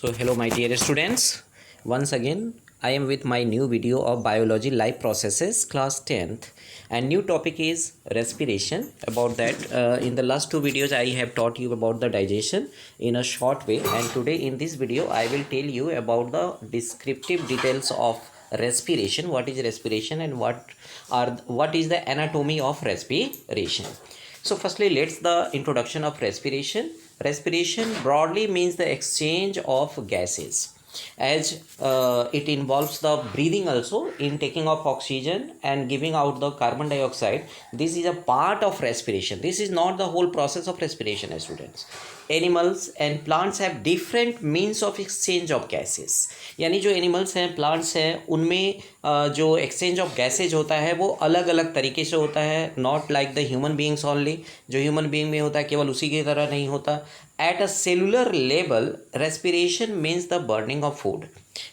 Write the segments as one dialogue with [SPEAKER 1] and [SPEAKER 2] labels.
[SPEAKER 1] So hello my dear students, once again I am with my new video of biology life processes class 10th and new topic is respiration. About that in the last two videos I have taught you about the digestion in a short way, and today in this video I will tell you about the descriptive details of respiration. What is respiration and what is the anatomy of respiration. So firstly, let's the introduction of respiration. Respiration broadly means the exchange of gases, as it involves the breathing also in taking of oxygen and giving out the carbon dioxide. This is a part of respiration. This is not the whole process of respiration, students. Animals and plants have different means of exchange of gases. यानी जो animals हैं, plants हैं, उनमें जो exchange of gases होता है वो अलग अलग तरीके से होता है. Not like the human beings only. जो ह्यूमन बींग में होता है केवल उसी की तरह नहीं होता. At a cellular level respiration means the burning of food.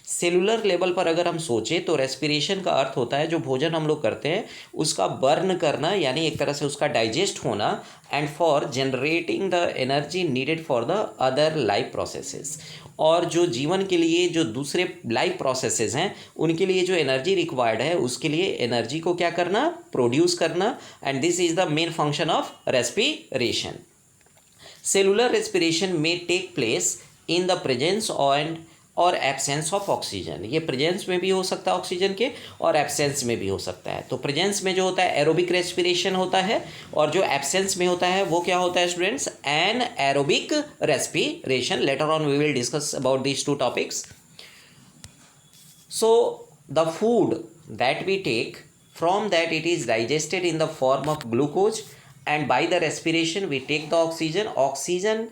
[SPEAKER 1] Cellular level पर अगर हम सोचें तो रेस्पिरेशन का अर्थ होता है जो भोजन हम लोग करते हैं उसका बर्न करना, यानी एक तरह से उसका डाइजेस्ट होना, and for generating the energy needed for the other life processes. और जो जीवन के लिए जो दूसरे लाइफ प्रोसेसेस हैं उनके लिए जो एनर्जी रिक्वायर्ड है उसके लिए एनर्जी को क्या करना, प्रोड्यूस करना. And this is the main function of respiration. Cellular respiration में take place in the presence और एब्सेंस ऑफ ऑक्सीजन. ये प्रेजेंस में भी हो सकता है ऑक्सीजन के और एब्सेंस में भी हो सकता है. तो प्रेजेंस में जो होता है एरोबिक रेस्पिरेशन होता है और जो एब्सेंस में होता है वो क्या होता है students, an aerobic respiration. Later on we will discuss about these two topics. So the food that we take, from that it is digested in the form of glucose, and by the respiration we take the oxygen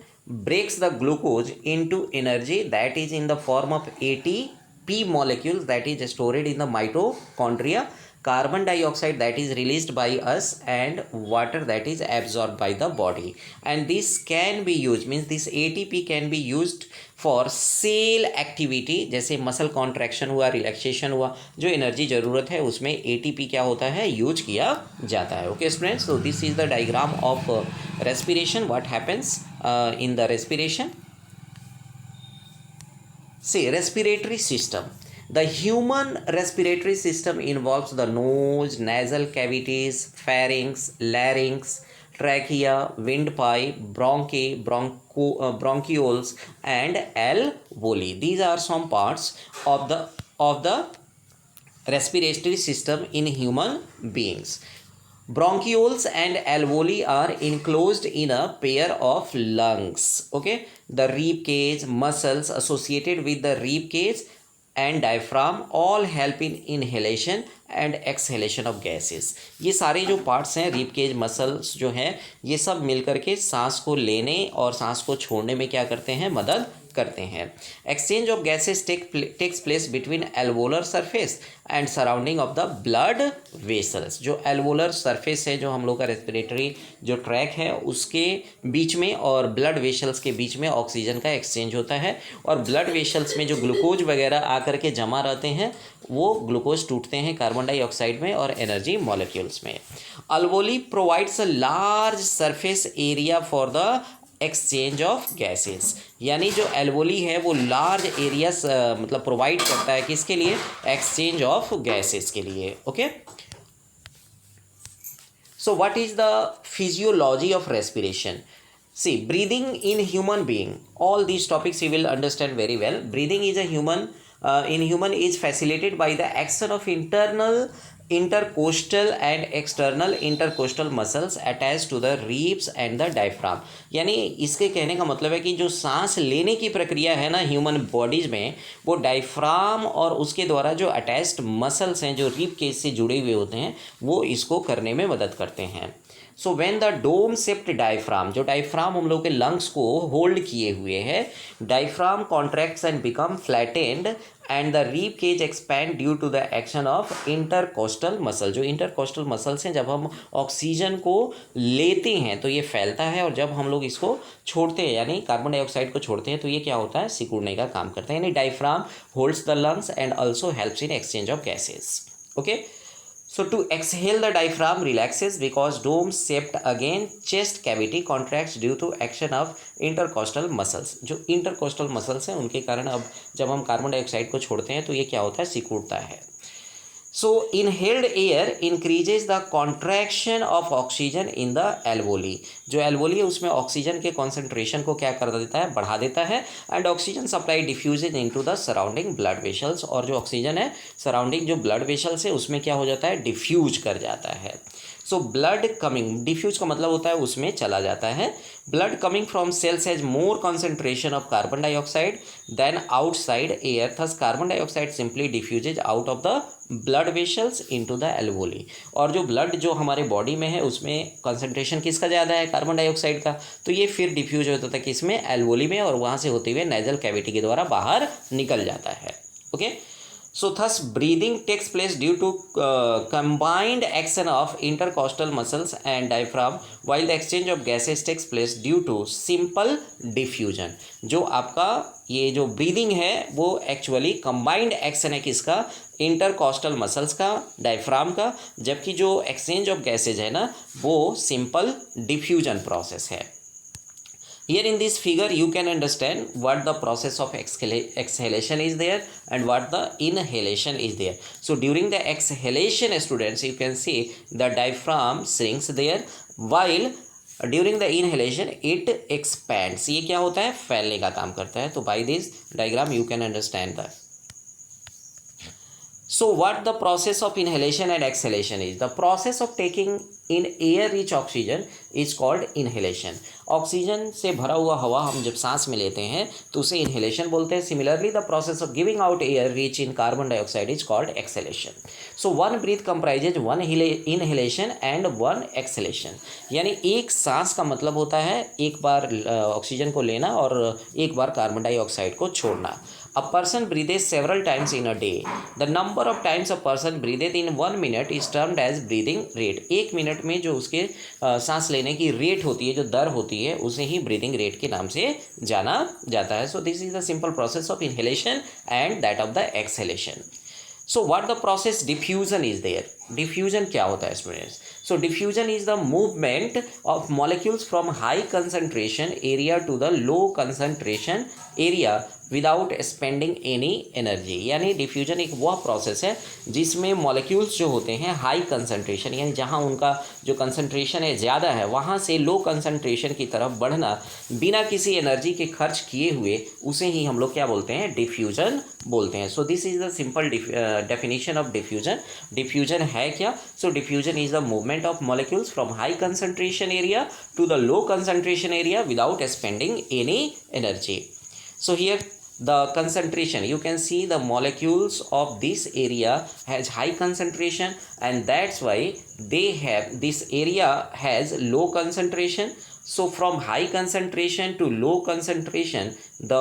[SPEAKER 1] breaks the glucose into energy that is in the form of ATP molecules that is stored in the mitochondria, carbon dioxide that is released by us, and water that is absorbed by the body. And this can be used, means this ATP can be used for sale activity. जैसे muscle contraction हुआ, relaxation हुआ, जो energy ज़रूरत है उसमें ATP क्या होता है, यूज किया जाता है. Okay students, so this is the diagram of respiration. What happens in the respiration. See, respiratory system. The human respiratory system involves the nose, nasal cavities, pharynx, larynx, trachea, windpipe, bronchi, bronchioles, and alveoli. These are some parts of the respiratory system in human beings. Bronchioles and alveoli are enclosed in a pair of lungs. Okay, the rib cage, muscles associated with the rib cage and diaphragm all help in inhalation and exhalation of gases. ये सारे जो parts हैं, rib cage, muscles जो हैं, ये सब मिलकर के सांस को लेने और सांस को छोड़ने में क्या करते हैं, मदद करते हैं. Exchange of gases takes place between alveolar surface and surrounding of the blood vessels. जो एल्वोलर सरफेस है, जो हम लोग का रेस्पिरेटरी जो ट्रैक है उसके बीच में और ब्लड वेसल्स के बीच में ऑक्सीजन का एक्सचेंज होता है. और ब्लड वेसल्स में जो ग्लूकोज वगैरह आकर के जमा रहते हैं वो ग्लूकोज टूटते हैं कार्बन डाइऑक्साइड में और एनर्जी मॉलिक्यूल्स में. Alveoli provides a large surface area for the exchange of gases. यानी जो एल्वोली है वो लार्ज एरिया मतलब प्रोवाइड करता है किसके लिए, एक्सचेंज ऑफ गैसेस के लिए. Okay, so what is the physiology of respiration. See, breathing in human being, all these topics you will understand very well. Breathing is in human is facilitated by the action of internal intercostal and external intercostal muscles attached to the ribs and the diaphragm. यानी इसके कहने का मतलब है कि जो सांस लेने की प्रक्रिया है ना ह्यूमन बॉडीज में, वो डायफ्राम और उसके द्वारा जो अटैच्ड मसल्स हैं जो रिब केज से जुड़े हुए होते हैं वो इसको करने में मदद करते हैं. So when the dome shaped diaphragm, जो डायफ्राम हम लोग के लंग्स को होल्ड किए हुए है, diaphragm contracts and become flattened and the rib cage expand due to the action of intercostal muscle. जो इंटरकोस्टल मसल्स हैं, जब हम ऑक्सीजन को लेते हैं तो ये फैलता है और जब हम लोग इसको छोड़ते हैं यानी कार्बन डाइऑक्साइड को छोड़ते हैं तो ये क्या होता है, सिकुड़ने का काम करता है. यानी diaphragm holds the lungs and also helps in exchange of gases. Okay, So to exhale, the diaphragm relaxes because dome shaped again chest cavity contracts due to action of intercostal muscles. जो intercostal muscles हैं उनके कारण अब जब हम carbon dioxide को छोड़ते हैं तो ये क्या होता है, सिकुड़ता है. So inhaled air increases the contraction of oxygen in the alveoli. जो alveoli है उसमें ऑक्सीजन के कॉन्सेंट्रेशन को क्या कर देता है, बढ़ा देता है. And oxygen supply diffuses into the surrounding blood vessels. और जो ऑक्सीजन है सराउंडिंग जो ब्लड वेसल्स है उसमें क्या हो जाता है, डिफ्यूज कर जाता है. सो ब्लड कमिंग, डिफ्यूज का मतलब होता है उसमें चला जाता है. Blood coming from cells has more concentration of carbon dioxide than outside air. Thus carbon dioxide simply diffuses out of the blood vessels into the alveoli. और जो ब्लड जो हमारे बॉडी में है उसमें कंसंट्रेशन किसका ज़्यादा है, कार्बन डाइऑक्साइड का, तो ये फिर डिफ्यूज होता था किसमें, एल्वोली में, और वहाँ से होते हुए नेजल कैविटी के द्वारा बाहर निकल जाता है. Okay. So thus breathing takes place due to combined action of intercostal muscles and diaphragm, while the exchange of gases takes place due to simple diffusion. जो आपका ये जो ब्रीदिंग है वो एक्चुअली कंबाइंड एक्शन है किसका, इंटरकॉस्टल मसल्स का, diaphragm का, जबकि जो एक्सचेंज ऑफ गैसेज है ना वो सिंपल डिफ्यूजन प्रोसेस है. Here in this figure you can understand what the process of exhalation is there and what the inhalation is there. So during the exhalation students you can see the diaphragm shrinks there, while during the inhalation it expands. ये क्या होता है, फैलने का काम करता है. तो by this diagram you can understand that. So what the process of inhalation and exhalation is? The process of taking in air rich oxygen is called inhalation. Oxygen से भरा हुआ हवा हम जब सांस में लेते हैं तो उसे इनहेलेशन बोलते हैं. Similarly the process of giving out air rich in carbon dioxide is called exhalation. So one breath comprises one inhalation and one exhalation. यानी एक सांस का मतलब होता है एक बार ऑक्सीजन को लेना और एक बार कार्बन डाइऑक्साइड को छोड़ना. A person breathes several times in a day. The number of times a person breathes in 1 minute is termed as breathing rate. एक मिनट में जो उसके सांस लेने की रेट होती है, जो दर होती है, उसे ही ब्रीदिंग रेट के नाम से जाना जाता है. So this is the simple process of inhalation and that of the exhalation. So what the process diffusion is there. Diffusion क्या होता है students? So diffusion is the movement of molecules from high concentration area to the low concentration area without spending any energy. यानी diffusion एक वह process है जिसमें molecules जो होते हैं हाई कंसंट्रेशन, यानी जहाँ उनका जो कंसंट्रेशन है ज़्यादा है, वहाँ से लो कंसंट्रेशन की तरफ बढ़ना बिना किसी एनर्जी के खर्च किए हुए, उसे ही हम लोग क्या बोलते हैं, डिफ्यूजन बोलते हैं. So this is the simple definition of diffusion. Diffusion है क्या? So diffusion is the movement of molecules from high concentration area to the low concentration area without spending any energy. So here the concentration, you can see the molecules of this area has high concentration, and that's why they have, this area has low concentration. So from high concentration to low concentration the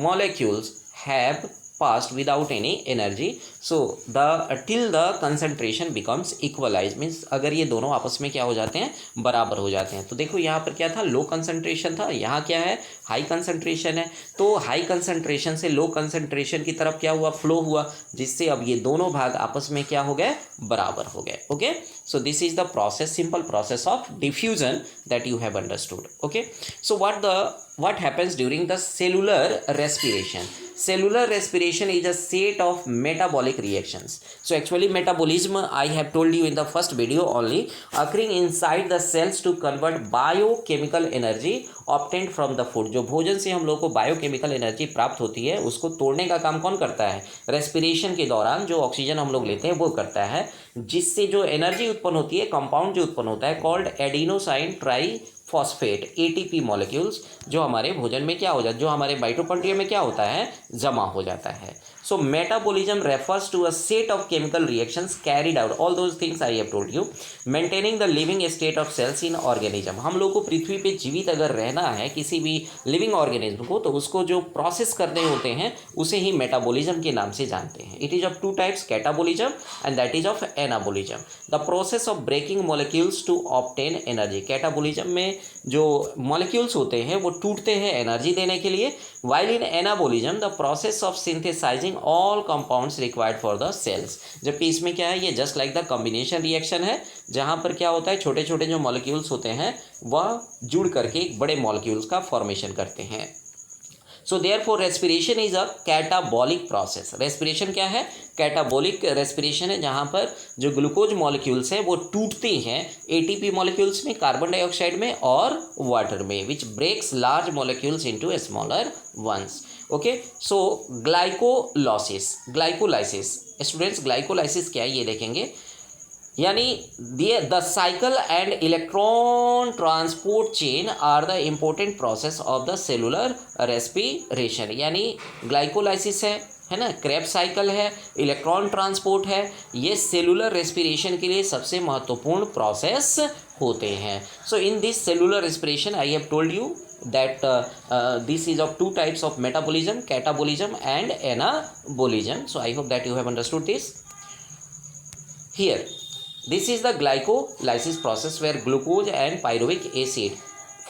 [SPEAKER 1] molecules have passed without any energy. So the till the concentration becomes equalized, means अगर ये दोनों आपस में क्या हो जाते हैं, बराबर हो जाते हैं. तो देखो यहाँ पर क्या था, लो कंसंट्रेशन था, यहाँ क्या है, हाई कंसंट्रेशन है. तो हाई कंसंट्रेशन से लो कंसंट्रेशन की तरफ क्या हुआ, फ्लो हुआ, जिससे अब ये दोनों भाग आपस में क्या हो गए, बराबर हो गए. Okay. So this is the process, simple process of diffusion that you have understood. Okay. So what happens during the cellular respiration? Cellular respiration is a set of metabolic reactions. So actually metabolism I have told you in the first video only, occurring inside the cells to convert biochemical energy obtained from the food. जो भोजन से हम लोग को biochemical energy प्राप्त होती है उसको तोड़ने का काम कौन करता है, रेस्पिरेशन के दौरान जो ऑक्सीजन हम लोग लेते हैं वो करता है, जिससे जो एनर्जी उत्पन्न होती है, कंपाउंड जो उत्पन्न होता है called adenosine try phosphate, ATP molecules, जो हमारे भोजन में क्या हो जाता है, जो हमारे माइटोकॉन्ड्रिया में क्या होता है, जमा हो जाता है. So metabolism refers to a set of chemical reactions carried out, all those things I have told you, maintaining the living state of cells in organism. हम लोग को पृथ्वी पे जीवित अगर रहना है किसी भी लिविंग ऑर्गेनिज्म को, तो उसको जो प्रोसेस करने होते हैं उसे ही मेटाबॉलिज्म के नाम से जानते हैं. It is of two types, catabolism and that is of anabolism. The process of breaking molecules to obtain energy. Catabolism में जो मॉलिक्यूल्स होते हैं वो टूटते हैं एनर्जी देने के लिए। While in anabolism the process of synthesising all compounds required for the cells, जबकि इसमें क्या है, ये just like the combination reaction है, जहाँ पर क्या होता है, छोटे छोटे जो मॉलिक्यूल्स होते हैं वह जुड़ करके एक बड़े मॉलिक्यूल्स का फॉर्मेशन करते हैं। So therefore respiration is a catabolic process. Respiration क्या है, कैटाबॉलिक रेस्पिरेशन है, जहाँ पर जो ग्लूकोज मॉलिक्यूल्स हैं वो टूटते हैं एटीपी मॉलिक्यूल्स में, कार्बन डाइऑक्साइड में और वाटर में, which breaks large molecules into smaller ones. Okay, so glycolysis students, glycolysis क्या है ये देखेंगे, यानी the cycle and electron transport chain are the important process of the cellular respiration. यानी ग्लाइकोलाइसिस है ना, क्रेब्स साइकिल है, इलेक्ट्रॉन ट्रांसपोर्ट है, ये सेलुलर रेस्पिरेशन के लिए सबसे महत्वपूर्ण प्रोसेस होते हैं। So in this cellular respiration I have told you that this is of two types of metabolism, catabolism and anabolism. So I hope that you have understood this. Here this is the glycolysis process where glucose and pyruvic acid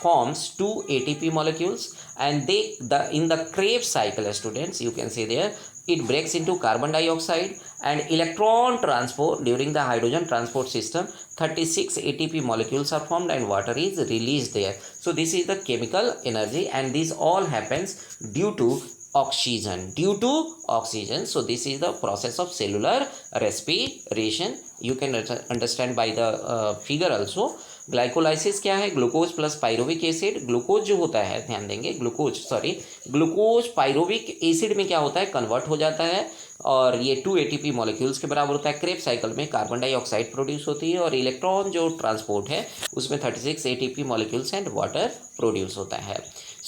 [SPEAKER 1] forms two ATP molecules, and in the Krebs cycle, students, you can see there it breaks into carbon dioxide and electron transport. During the hydrogen transport system 36 ATP molecules are formed and water is released there. So this is the chemical energy, and this all happens due to oxygen. So this is the process of cellular respiration. You can understand by the figure also. Glycolysis क्या है, glucose plus pyruvic acid, glucose जो होता है, ध्यान देंगे, glucose pyruvic acid में क्या होता है, कन्वर्ट हो जाता है और ये 2 ATP मॉलिक्यूल्स के बराबर होता है। क्रेब्स साइकिल में कार्बन डाइऑक्साइड प्रोड्यूस होती है और इलेक्ट्रॉन जो ट्रांसपोर्ट है उसमें 36 ATP molecules and water produce होता है।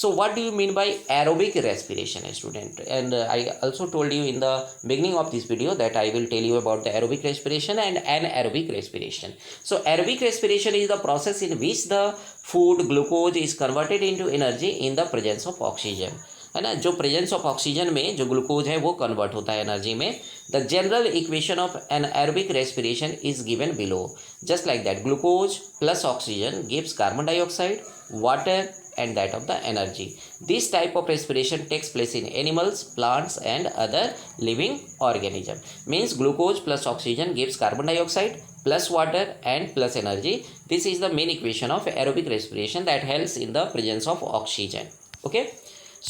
[SPEAKER 1] So what do you mean by aerobic respiration, student? And I also told you in the beginning of this video that I will tell you about the aerobic respiration and anaerobic respiration. So aerobic respiration is the process in which the food glucose is converted into energy in the presence of oxygen, है ना। जो presence of oxygen में जो glucose है वो convert होता है energy में। The general equation of an aerobic respiration is given below, just like that glucose plus oxygen gives carbon dioxide, water and that of the energy. This type of respiration takes place in animals, plants and other living organism. Means glucose plus oxygen gives carbon dioxide plus water and plus energy. This is the main equation of aerobic respiration that helps in the presence of oxygen. Okay,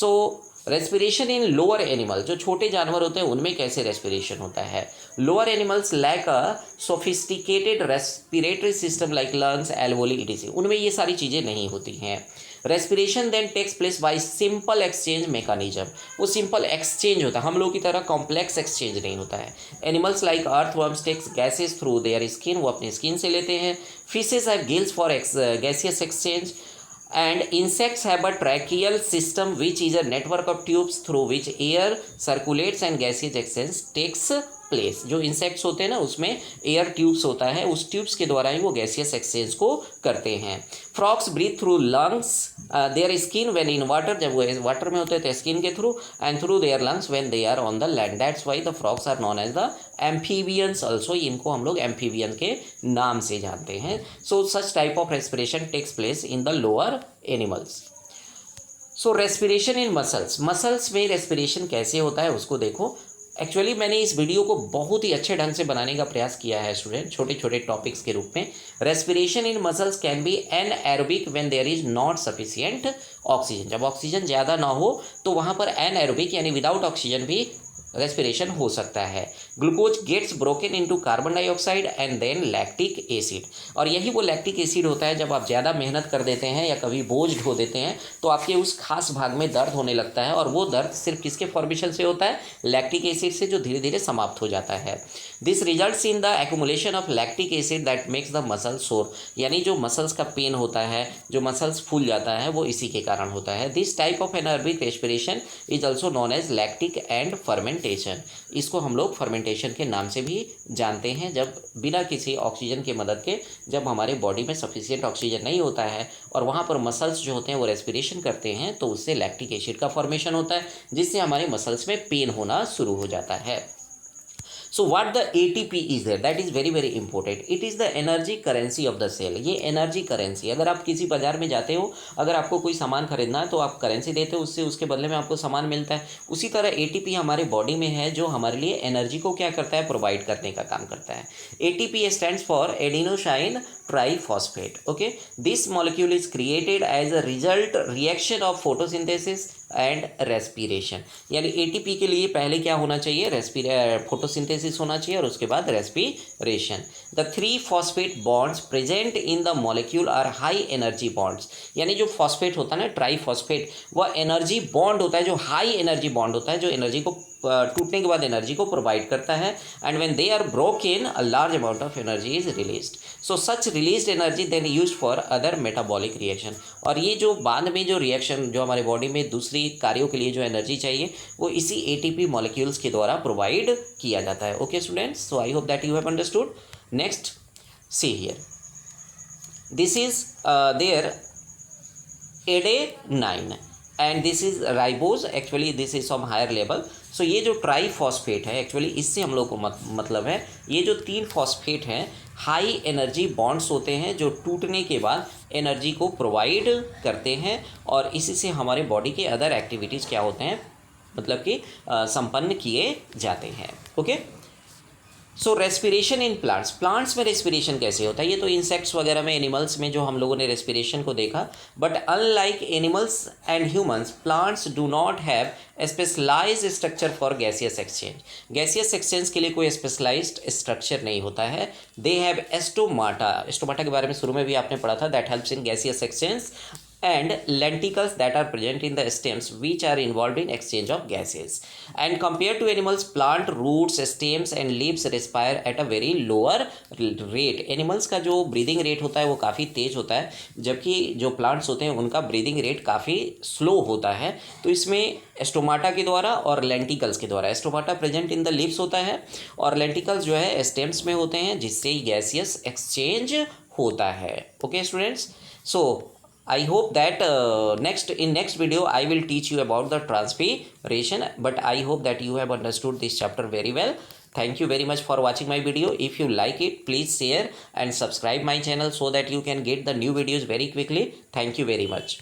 [SPEAKER 1] so respiration in lower animal, जो छोटे जानवर होते हैं उनमें कैसे respiration होता है। Lower animals lack a sophisticated respiratory system like lungs, alveoli, etc, उनमें ये सारी चीज़ें नहीं होती हैं। Respiration then takes place by simple exchange mechanism, वो सिंपल एक्सचेंज होता है, हम लोग की तरह कॉम्प्लेक्स एक्सचेंज नहीं होता है। Animals like earthworms takes gases through their skin, वो अपनी स्किन से लेते हैं। Fishes have gills for gaseous exchange, and insects have a tracheal system which is a network of tubes through which air circulates and gaseous exchange takes place. जो insects होते हैं ना उसमें एयर ट्यूब्स होता है, उस ट्यूब्स के द्वारा ही वो गैसियस एक्सचेंज को करते हैं। Frogs breathe through lungs their skin when in water, जब वो वाटर में होते हैं तो स्किन के through, and through their lungs when they are on the land. That's why the frogs are known as the amphibians also, इनको हम लोग एम्फीबियन के नाम से जानते हैं। So such type of respiration takes place in the lower animals. So respiration in muscles, muscles में respiration कैसे होता है उसको देखो। एक्चुअली मैंने इस वीडियो को बहुत ही अच्छे ढंग से बनाने का प्रयास किया है स्टूडेंट, छोटे छोटे टॉपिक्स के रूप में। Respiration in muscles can be anaerobic when there is not sufficient oxygen, जब ऑक्सीजन ज़्यादा ना हो तो वहाँ पर एनएरोबिक यानी विदाउट ऑक्सीजन भी रेस्पिरेशन हो सकता है। Glucose gets broken into carbon dioxide and then lactic acid, और यही वो लैक्टिक एसिड होता है जब आप ज़्यादा मेहनत कर देते हैं या कभी बोझ ढो देते हैं तो आपके उस खास भाग में दर्द होने लगता है, और वो दर्द सिर्फ किसके फॉर्मेशन से होता है, लैक्टिक एसिड से, जो धीरे धीरे समाप्त हो जाता है। This results in the accumulation of lactic acid that makes the muscle सोर, यानी जो मसल्स का पेन होता है, जो मसल्स फूल जाता है, वो इसी के कारण होता है। This type of anaerobic respiration is also known as lactic and fermentation, इसको हम लोग फर्मेंटेशन के नाम से भी जानते हैं। जब बिना किसी ऑक्सीजन की मदद के, जब हमारे बॉडी में सफिशिएंट ऑक्सीजन नहीं होता है और वहाँ पर मसल्स जो होते हैं वो रेस्पिरेशन करते हैं तो उससे लैक्टिक एसिड का फॉर्मेशन होता है, जिससे हमारे मसल्स में पेन होना शुरू हो जाता है। So what the ATP is there, that is very very important. It is the energy currency of the cell. ये एनर्जी करेंसी, अगर आप किसी बाजार में जाते हो, अगर आपको कोई सामान खरीदना है तो आप करेंसी देते हो, उससे उसके बदले में आपको सामान मिलता है. उसी तरह एटीपी हमारे बॉडी में है जो हमारे लिए एनर्जी को क्या करता है, प्रोवाइड करने का काम करता है. ATP stands for adenosine triphosphate. Okay, this molecule is created as a result reaction of photosynthesis and respiration. यानी एटीपी के लिए पहले क्या होना चाहिए, फोटोसिंथेसिस होना चाहिए और उसके बाद respiration. The 3 phosphate bonds present in the molecule are high energy bonds. यानी जो फॉस्फेट होता है ना, ट्राइफॉस्फेट, वह एनर्जी बॉन्ड होता है जो हाई एनर्जी बॉन्ड होता है, जो एनर्जी को टूटने के बाद एनर्जी को प्रोवाइड करता है. And when they are broken a large amount of energy is released. So such released energy then used for other metabolic reaction. और ये जो बाद में जो रिएक्शन, जो हमारे बॉडी में दूसरी कार्यों के लिए जो एनर्जी चाहिए, वो इसी एटीपी मॉलिक्यूल्स के द्वारा प्रोवाइड किया जाता है. Okay students, so I hope that you have understood. Next, see here, this is their ADA9 and this is ribose. Actually this is of higher level. So ये जो ट्राइफॉस्फेट है, actually इससे हम लोग को मतलब है, ये जो 3 फॉस्फेट हैं, हाई एनर्जी बॉन्ड्स होते हैं जो टूटने के बाद एनर्जी को प्रोवाइड करते हैं, और इसी से हमारे बॉडी के अदर एक्टिविटीज़ क्या होते हैं, मतलब कि संपन्न किए जाते हैं. Okay, so respiration in plants. Plants में रेस्पिरेशन कैसे होता है, ये तो इंसेक्ट्स वगैरह में, एनिमल्स में जो हम लोगों ने रेस्पिरेशन को देखा. But unlike animals and humans, plants do not have specialised structure for gaseous exchange. Gaseous exchange के लिए कोई स्पेशलाइज्ड स्ट्रक्चर नहीं होता है. They have stomata. एस्टोमाटा के बारे में शुरू में भी आपने पढ़ा था. That helps in gaseous exchange. And lenticles that are present in the stems which are involved in exchange of gases. And compared to animals, plant roots, stems and leaves respire at a very lower rate. Animals का जो breathing rate होता है वो काफ़ी तेज होता है, जबकि जो plants होते हैं उनका breathing rate काफ़ी slow होता है. तो इसमें स्टोमाटा के द्वारा और लेंटिकल्स के द्वारा, stomata present in the leaves होता है और लेंटिकल्स जो है स्टेम्स में होते हैं, जिससे गैसियस एक्सचेंज होता है. Okay students, so I hope that in next video I will teach you about the transpiration, but I hope that you have understood this chapter very well. Thank you very much for watching my video. If you like it, please share and subscribe my channel so that you can get the new videos very quickly. Thank you very much.